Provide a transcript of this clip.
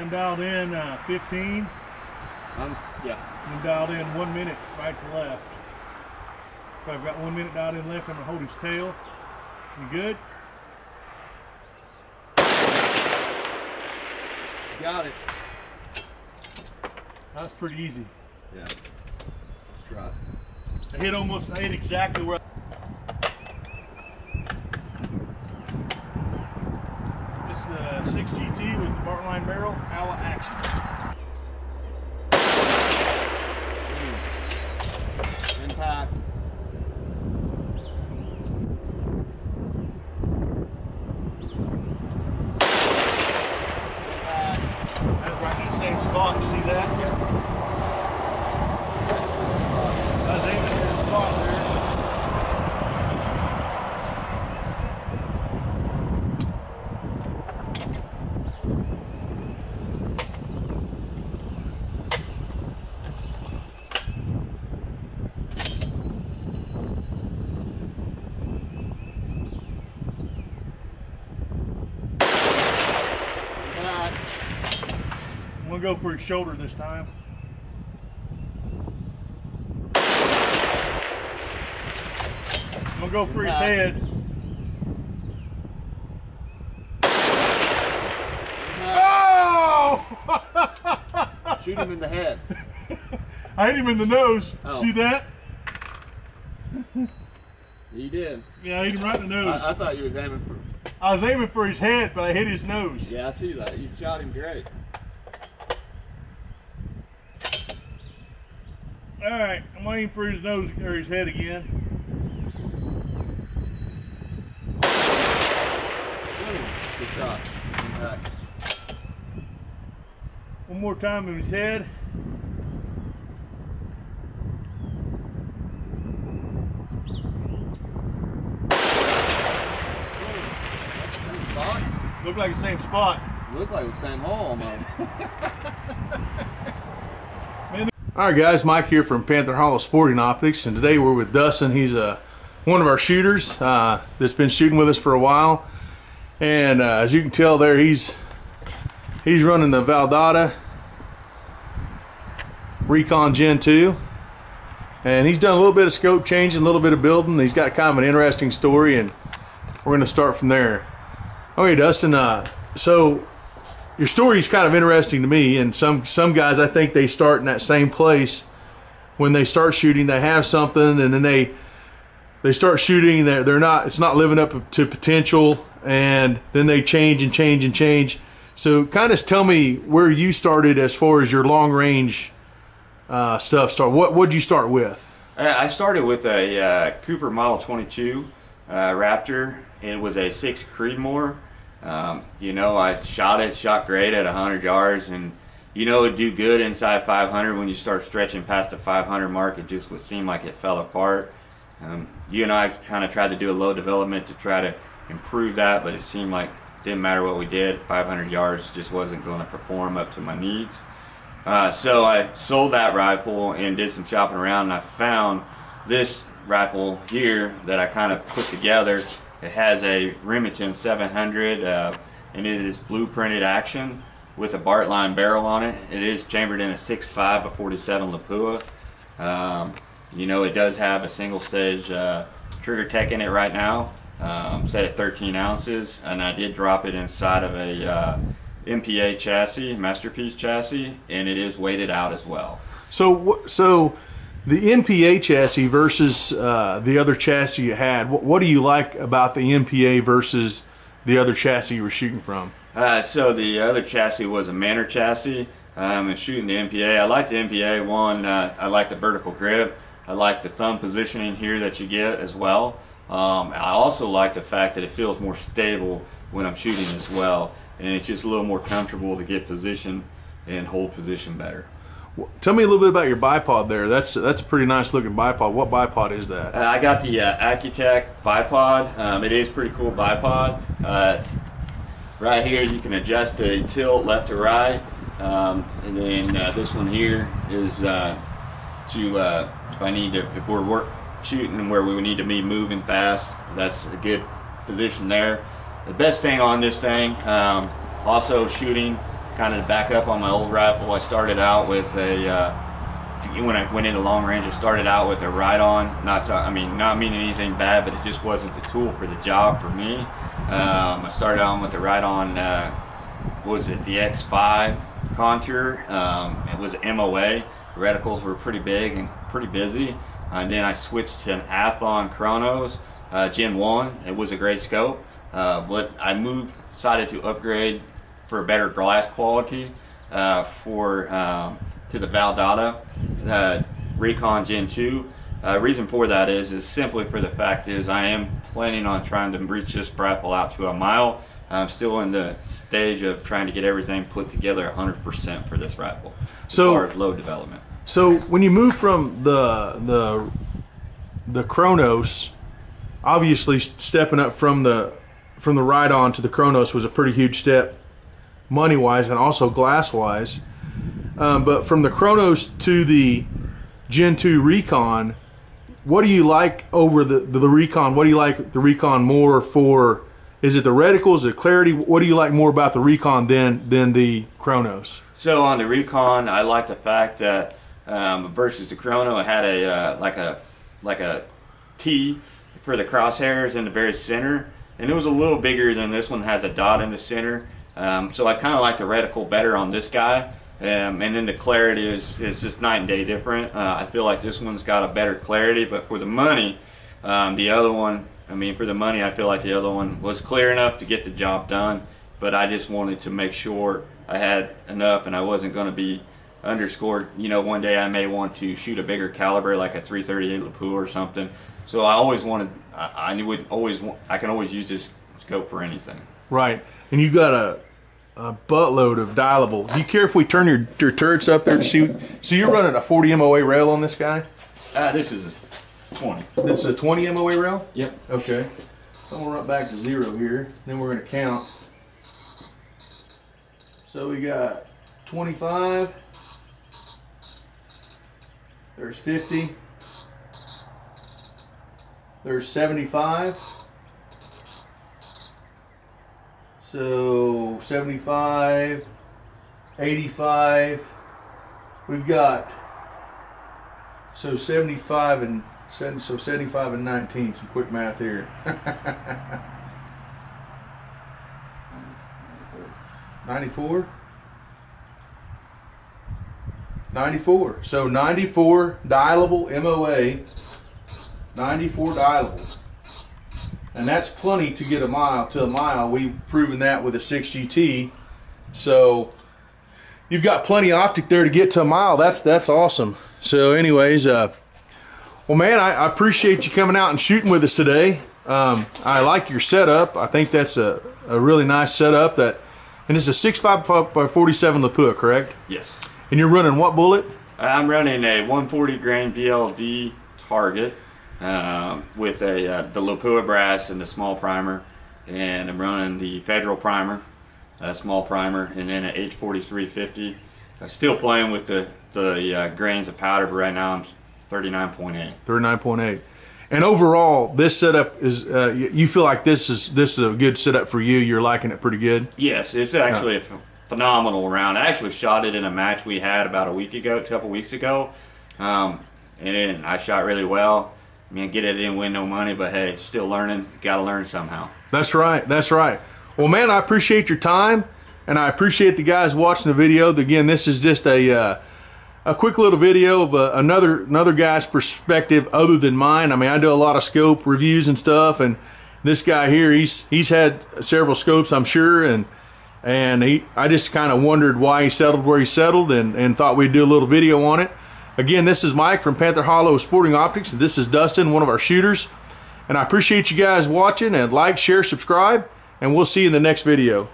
I'm dialed in 15. Yeah. I'm dialed in 1 minute right to left. If I've got 1 minute dialed in left, I'm gonna hold his tail. You good? Got it. That's pretty easy. Yeah. Let's try it. I hit exactly where. This is the 6 GT with the Bartline barrel, Ala action. Impact. That's right in the same spot. You see that? Yeah. I was aiming at the spot there. I'm gonna go for his shoulder this time. I'm gonna go for his head. Oh! Shoot him in the head. I hit him in the nose. Oh. See that? You did. Yeah, I hit him right in the nose. I thought you was aiming for. I was aiming for his head, but I hit his nose. Yeah, I see that. You shot him great. All right, I'm aiming for his nose or his head again. Good shot. Impact. One more time in his head. Same spot. Looked like the same spot. Looked like the same hole almost. All right, guys, Mike here from Panther Hollow Sporting Optics, and today we're with Dustin. He's one of our shooters that's been shooting with us for a while, and as you can tell there, he's running the Valdada Recon Gen 2, and he's done a little bit of scope changing, a little bit of building. He's got kind of an interesting story, and we're going to start from there. Okay, Dustin, so your story is kind of interesting to me, and some guys, I think they start in that same place. When they start shooting, they have something, and then they start shooting, it's not living up to potential, and then they change and change and change. So kind of tell me where you started as far as your long range stuff. What'd you start with? I started with a Cooper Model 22 Raptor. It was a 6 Creedmoor. You know, I shot great at 100 yards, and you know it'd do good inside 500. When you start stretching past the 500 mark, it just would seem like it fell apart. You and I kind of tried to do a low development to try to improve that, but it seemed like it didn't matter what we did, 500 yards just wasn't going to perform up to my needs. So I sold that rifle and did some shopping around, and I found this rifle here that I kind of put together. It has a Remington 700 and it is blueprinted action with a Bartline barrel on it. It is chambered in a 6.5 of 47 Lapua. You know, it does have a single stage trigger tech in it right now, set at 13 ounces, and I did drop it inside of a MPA chassis, Masterpiece chassis, and it is weighted out as well. So the MPA chassis versus the other chassis you had, what do you like about the MPA versus the other chassis you were shooting from? So the other chassis was a Manor chassis, and shooting the MPA. I like the MPA one. I like the vertical grip. I like the thumb positioning here that you get as well. I also like the fact that it feels more stable when I'm shooting as well, and it's just a little more comfortable to get position and hold position better. Tell me a little bit about your bipod there. That's a pretty nice looking bipod. What bipod is that? I got the Accutech bipod. It is pretty cool bipod. Right here you can adjust the tilt left to right, and then this one here is if we're shooting where we need to be moving fast, that's a good position there. The best thing on this thing, also shooting kind of back up on my old rifle, I started out with a, when I went into long range, I started out with a ride-on. Not meaning anything bad, but it just wasn't the tool for the job for me. I started out with a ride-on, what was it, the X5 Contour. It was MOA. The reticles were pretty big and pretty busy. And then I switched to an Athlon Chronos Gen 1. It was a great scope, but I decided to upgrade for better glass quality to the Valdada Recon Gen 2. Reason for that is simply for the fact is I am planning on trying to reach this rifle out to a mile. I'm still in the stage of trying to get everything put together 100% for this rifle, as far as load development. So when you move from the Chronos, obviously stepping up from the ride-on to the Chronos was a pretty huge step, money-wise and also glass-wise. But from the Chronos to the Gen 2 Recon, what do you like over the Recon? What do you like the Recon more for? Is it the reticles, is it clarity? What do you like more about the Recon than the Chronos? So on the Recon, I like the fact that versus the Chrono, it had a like a T for the crosshairs in the very center, and it was a little bigger than this one. Has a dot in the center, so I kind of like the reticle better on this guy. And then the clarity is just night and day different. I feel like this one's got a better clarity, but for the money, the other one, for the money, I feel like the other one was clear enough to get the job done, but I just wanted to make sure I had enough and I wasn't going to be underscored. You know, one day I may want to shoot a bigger caliber like a 338 Lapua or something. So I always wanted, I can always use this scope for anything. Right, and you got a buttload of dialable. Do you care if we turn your turrets up there to see? So you're running a 40 MOA rail on this guy? This is a 20. This is a 20 MOA rail? Yep. Okay. So I'm gonna run back to 0 here. Then we're gonna count. So we got 25. There's 50. There's 75. So 75, 85. We've got so 75 and 75 and 19. Some quick math here. 94. 94. So 94 dialable MOA. 94 dialable. And that's plenty to get a mile. We've proven that with a 6GT. So you've got plenty of optic there to get to a mile. That's awesome. So anyways, well man, I appreciate you coming out and shooting with us today. I like your setup. I think that's a really nice setup. And it's a 6.5 by 47 Lapua, correct? Yes. And you're running what bullet? I'm running a 140 grain VLD target. With the Lapua brass and the small primer, and I'm running the Federal primer, small primer, and then an H4350. I'm still playing with the grains of powder, but right now I'm 39.8. 39.8. And overall, this setup is you feel like this is a good setup for you. You're liking it pretty good. Yes, it's actually a phenomenal round. I actually shot it in a match we had about a couple weeks ago, and I shot really well. Get it in, win no money, but hey, still learning. Got to learn somehow. That's right. That's right. Well, man, I appreciate your time, and I appreciate the guys watching the video. Again, this is just a quick little video of another guy's perspective other than mine. I do a lot of scope reviews and stuff, and this guy here, he's had several scopes, I'm sure, and I just kind of wondered why he settled where he settled, and thought we'd do a little video on it. Again, this is Mike from Panther Hollow Sporting Optics. This is Dustin, one of our shooters. And I appreciate you guys watching, and like, share, subscribe, and we'll see you in the next video.